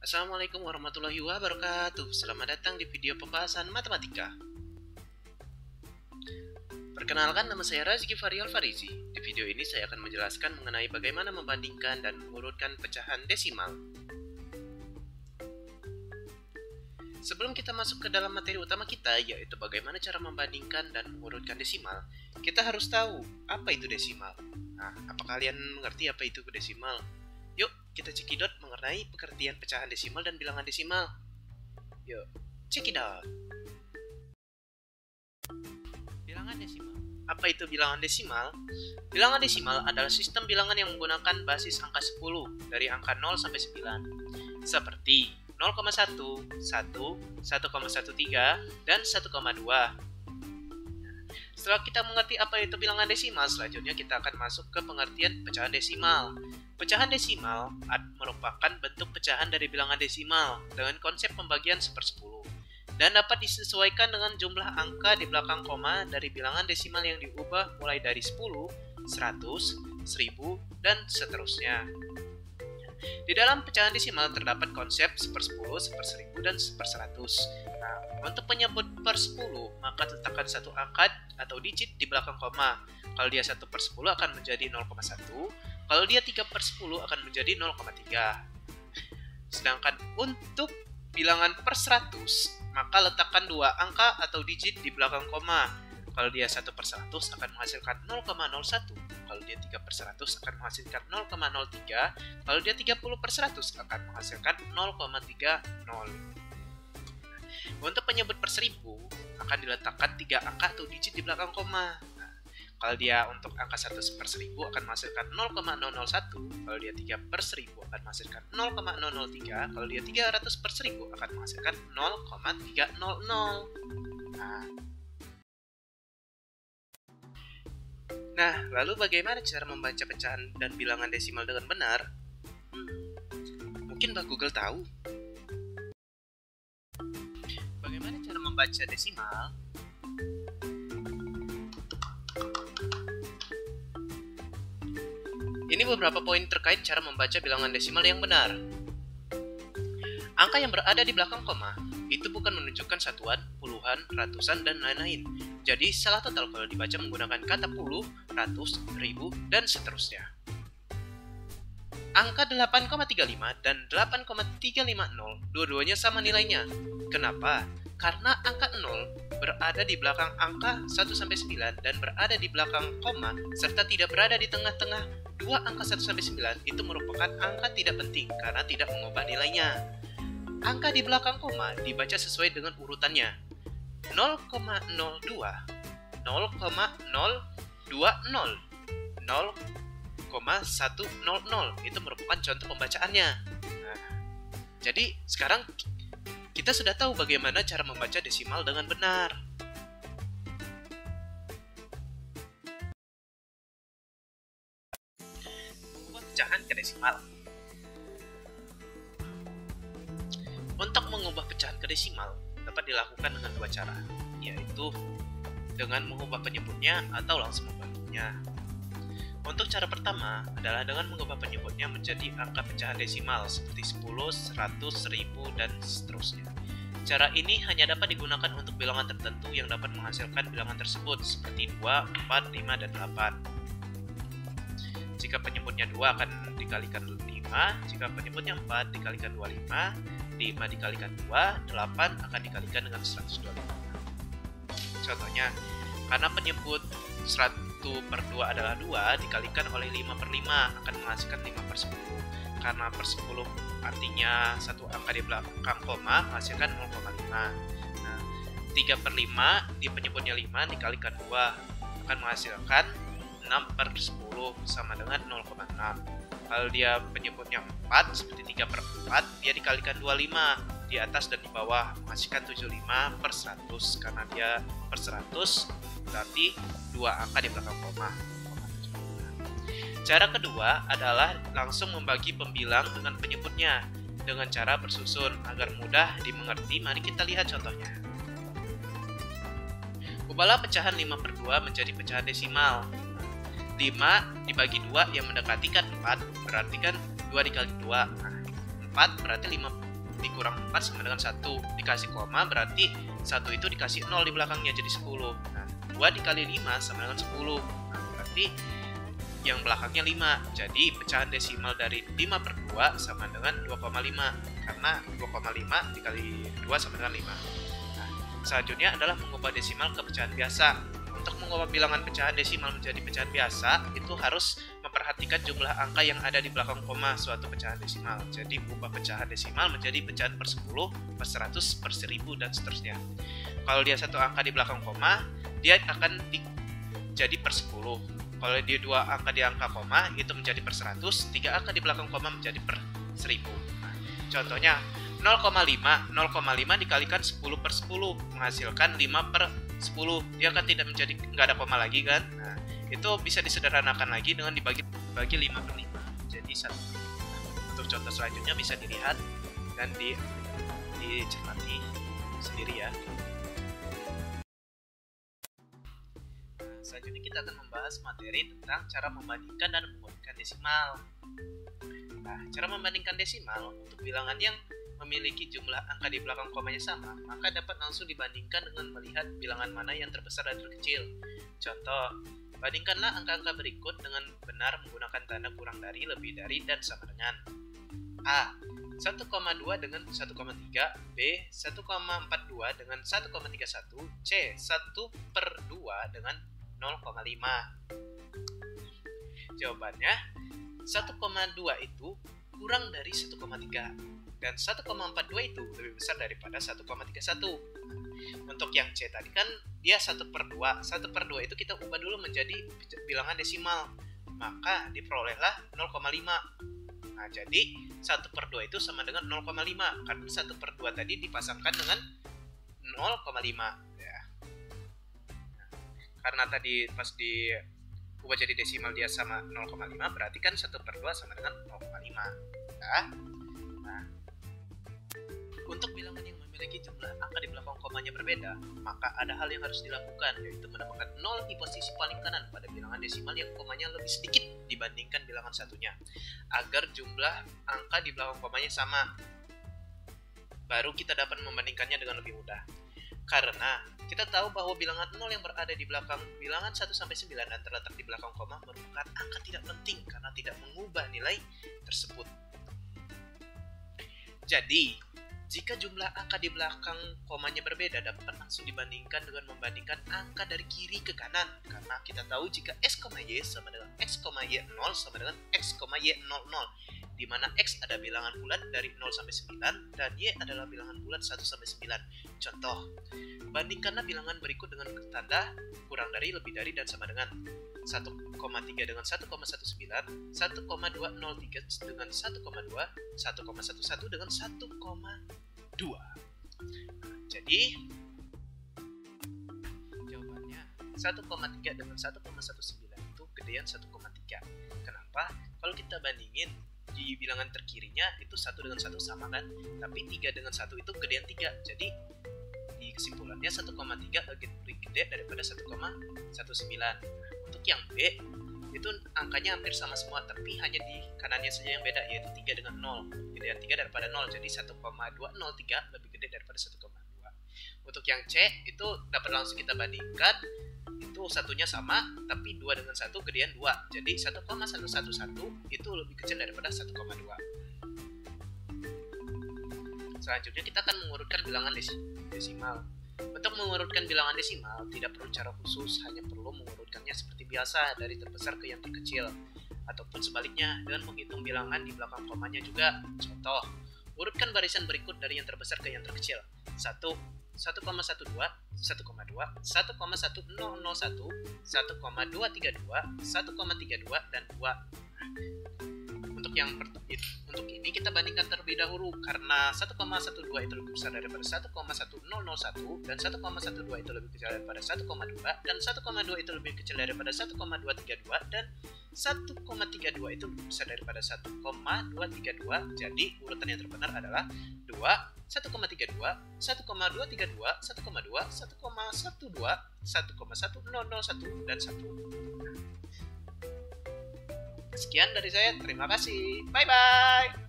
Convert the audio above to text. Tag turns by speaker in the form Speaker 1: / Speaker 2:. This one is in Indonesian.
Speaker 1: Assalamualaikum warahmatullahi wabarakatuh. Selamat datang di video pembahasan matematika. Perkenalkan, nama saya Razki Farial Farizi. Di video ini saya akan menjelaskan mengenai bagaimana membandingkan dan mengurutkan pecahan desimal. Sebelum kita masuk ke dalam materi utama kita, yaitu bagaimana cara membandingkan dan mengurutkan desimal, kita harus tahu apa itu desimal. Nah, apa kalian mengerti apa itu desimal? Yuk, kita cekidot mengenai pengertian pecahan desimal dan bilangan desimal. Yuk, cekidot. Bilangan desimal. Apa itu bilangan desimal? Bilangan desimal adalah sistem bilangan yang menggunakan basis angka 10 dari angka 0 sampai 9. Seperti 0,1, 1, 1,13, dan 1,2. Setelah kita mengerti apa itu bilangan desimal, selanjutnya kita akan masuk ke pengertian pecahan desimal. Pecahan desimal merupakan bentuk pecahan dari bilangan desimal dengan konsep pembagian 1/10 dan dapat disesuaikan dengan jumlah angka di belakang koma dari bilangan desimal yang diubah mulai dari 10, 100, 1000, dan seterusnya. Di dalam pecahan desimal terdapat konsep 1/10, 1/1000, dan 1/100. Nah, untuk menyebut per 10, maka letakkan satu angka atau digit di belakang koma. Kalau dia 1/10 akan menjadi 0,1, kalau dia 3/10 akan menjadi 0,3. Sedangkan untuk bilangan per 100, maka letakkan dua angka atau digit di belakang koma. Kalau dia 1/100 akan menghasilkan 0,01. Kalau dia 3/100 akan menghasilkan 0,03. Kalau dia 30/100 akan menghasilkan 0,30. Untuk penyebut per 1000 akan diletakkan 3 angka atau digit di belakang koma. Nah, kalau dia untuk angka 100/1000 akan menghasilkan 0,001. Kalau dia 3/1000 akan menghasilkan 0,003. Kalau dia 300/1000 akan menghasilkan 0,300. Nah, lalu bagaimana cara membaca pecahan dan bilangan desimal dengan benar? Mungkin Mbak Google tahu. Bagaimana cara membaca desimal? Ini beberapa poin terkait cara membaca bilangan desimal yang benar. Angka yang berada di belakang koma itu bukan menunjukkan satuan, puluhan, ratusan, dan lain-lain. Jadi salah total kalau dibaca menggunakan kata puluh, ratus, ribu, dan seterusnya. Angka 8,35 dan 8,350 dua-duanya sama nilainya. Kenapa? Karena angka 0 berada di belakang angka 1-9 dan berada di belakang koma serta tidak berada di tengah-tengah dua angka 1-9 itu merupakan angka tidak penting karena tidak mengubah nilainya. Angka di belakang koma dibaca sesuai dengan urutannya. 0,02, 0,020, 0,100 itu merupakan contoh pembacaannya. Nah, jadi sekarang kita sudah tahu bagaimana cara membaca desimal dengan benar. Mengubah pecahan ke desimal. Untuk mengubah pecahan ke desimal dapat dilakukan dengan dua cara, yaitu dengan mengubah penyebutnya atau langsung membantunya. Untuk cara pertama adalah dengan mengubah penyebutnya menjadi angka pecahan desimal seperti 10, 100, 1000, dan seterusnya. Cara ini hanya dapat digunakan untuk bilangan tertentu yang dapat menghasilkan bilangan tersebut seperti 2, 4, 5, dan 8. Jika penyebutnya 2 akan dikalikan 5, jika penyebutnya 4 dikalikan 25, 5 dikalikan 2, 8 akan dikalikan dengan 125. Contohnya, karena penyebut 1/2 adalah 2, dikalikan oleh 5/5 akan menghasilkan 5/10. Karena per 10 artinya satu angka di belakang koma menghasilkan 0,5. Nah, 3/5 di penyebutnya 5 dikalikan 2 akan menghasilkan 6/10 sama dengan 0,6. Kalau dia penyebutnya 4 seperti 3/4, dia dikalikan 25 di atas dan di bawah menghasilkan 75/100. Karena dia per 100 berarti dua angka di belakang koma. Cara kedua adalah langsung membagi pembilang dengan penyebutnya dengan cara bersusun agar mudah dimengerti. Mari kita lihat contohnya. Ubahlah pecahan 5/2 menjadi pecahan desimal. 5 dibagi 2 yang mendekati kan 4, berarti kan 2 dikali 2. Nah, 4 berarti dikurang 4 sama dengan 1. Dikasih koma berarti 1 itu dikasih 0 di belakangnya jadi 10. Nah, 2 dikali 5 sama dengan 10. Nah, berarti yang belakangnya 5. Jadi pecahan desimal dari 5 per 2 sama dengan 2,5. Karena 2,5 dikali 2 sama dengan 5. Nah, selanjutnya adalah mengubah desimal ke pecahan biasa. Untuk mengubah bilangan pecahan desimal menjadi pecahan biasa, itu harus memperhatikan jumlah angka yang ada di belakang koma suatu pecahan desimal. Jadi ubah pecahan desimal menjadi pecahan per 10, per 100, per 1000, dan seterusnya. Kalau dia satu angka di belakang koma, dia akan jadi per 10. Kalau dia dua angka di angka koma, itu menjadi per 100, 3 angka di belakang koma menjadi per 1000. Nah, contohnya 0,5 dikalikan 10 per 10 menghasilkan 5 per 10. Dia kan tidak menjadi, nggak ada koma lagi kan. Nah, itu bisa disederhanakan lagi dengan dibagi 5 per 5 jadi 1 per 5. Untuk contoh selanjutnya bisa dilihat dan dicermati sendiri ya. Selanjutnya kita akan membahas materi tentang cara membandingkan dan menguatkan desimal. Nah, cara membandingkan desimal untuk bilangan yang memiliki jumlah angka di belakang komanya sama, maka dapat langsung dibandingkan dengan melihat bilangan mana yang terbesar dan terkecil. Contoh, bandingkanlah angka-angka berikut dengan benar menggunakan tanda kurang dari, lebih dari, dan sama dengan A. 1,2 dengan 1,3, B. 1,42 dengan 1,31, C. 1 per 2 dengan 0,5. Jawabannya 1,2 itu kurang dari 1,3 dan 1,42 itu lebih besar daripada 1,31. Untuk yang C tadi kan dia 1 per 2. 1 per 2 itu kita ubah dulu menjadi bilangan desimal, maka diperolehlah 0,5. Nah, jadi 1 per 2 itu sama dengan 0,5 karena 1 per 2 tadi dipasangkan dengan 0,5 ya. Karena tadi pas diubah jadi desimal dia sama 0,5, berarti kan 1 per 2 sama dengan 0,5 ya. Nah, untuk bilangan yang memiliki jumlah angka di belakang komanya berbeda, maka ada hal yang harus dilakukan, yaitu menambahkan 0 di posisi paling kanan pada bilangan desimal yang komanya lebih sedikit dibandingkan bilangan satunya, agar jumlah angka di belakang komanya sama. Baru kita dapat membandingkannya dengan lebih mudah. Karena kita tahu bahwa bilangan 0 yang berada di belakang bilangan 1-9 dan terletak di belakang koma merupakan angka tidak penting karena tidak mengubah nilai tersebut. Jadi, jika jumlah angka di belakang komanya berbeda, dapat langsung dibandingkan dengan membandingkan angka dari kiri ke kanan. Karena kita tahu jika x, y sama dengan x, y 0 sama dengan x, y 00, di mana x ada bilangan bulat dari 0 sampai 9 dan y adalah bilangan bulat 1 sampai 9. Contoh, bandingkanlah bilangan berikut dengan tanda kurang dari, lebih dari, dan sama dengan 1,3 dengan 1,19, 1,203 dengan 1,2, 1,11 dengan 1,2. Jadi jawabannya 1,3 dengan 1,19 itu gedean 1,3. Kenapa? Kalau kita bandingin di bilangan terkirinya itu 1 dengan 1 sama kan, tapi 3 dengan 1 itu gedean 3. Jadi di kesimpulannya 1,3 lebih gede daripada 1,19. Untuk yang B itu angkanya hampir sama semua, tapi hanya di kanannya saja yang beda, yaitu 3 dengan 0. Gedean 3 daripada 0, jadi 1,203 lebih gede daripada 1,2. Untuk yang C itu dapat langsung kita bandingkan, itu satunya sama, tapi 2 dengan 1 gedean 2. Jadi 1,111 itu lebih kecil daripada 1,2. Selanjutnya kita akan mengurutkan bilangan desimal. Untuk mengurutkan bilangan desimal tidak perlu cara khusus, hanya perlu mengurutkannya seperti biasa dari terbesar ke yang terkecil, ataupun sebaliknya dengan menghitung bilangan di belakang komanya juga. Contoh, urutkan barisan berikut dari yang terbesar ke yang terkecil. 1, 1,12, 1,2, 1,1001, 1,232, 1,32, dan 2. Untuk ini kita bandingkan terlebih dahulu karena 1,12 itu lebih besar daripada 1,1001 dan 1,12 itu lebih kecil daripada 1,2 dan 1,2 itu lebih kecil daripada 1,232 dan 1,32 itu lebih besar daripada 1,232. Jadi urutan yang terbenar adalah 2, 1,32, 1,232, 1,2, 1,12, 1,1001 dan 1. Sekian dari saya, terima kasih. Bye-bye.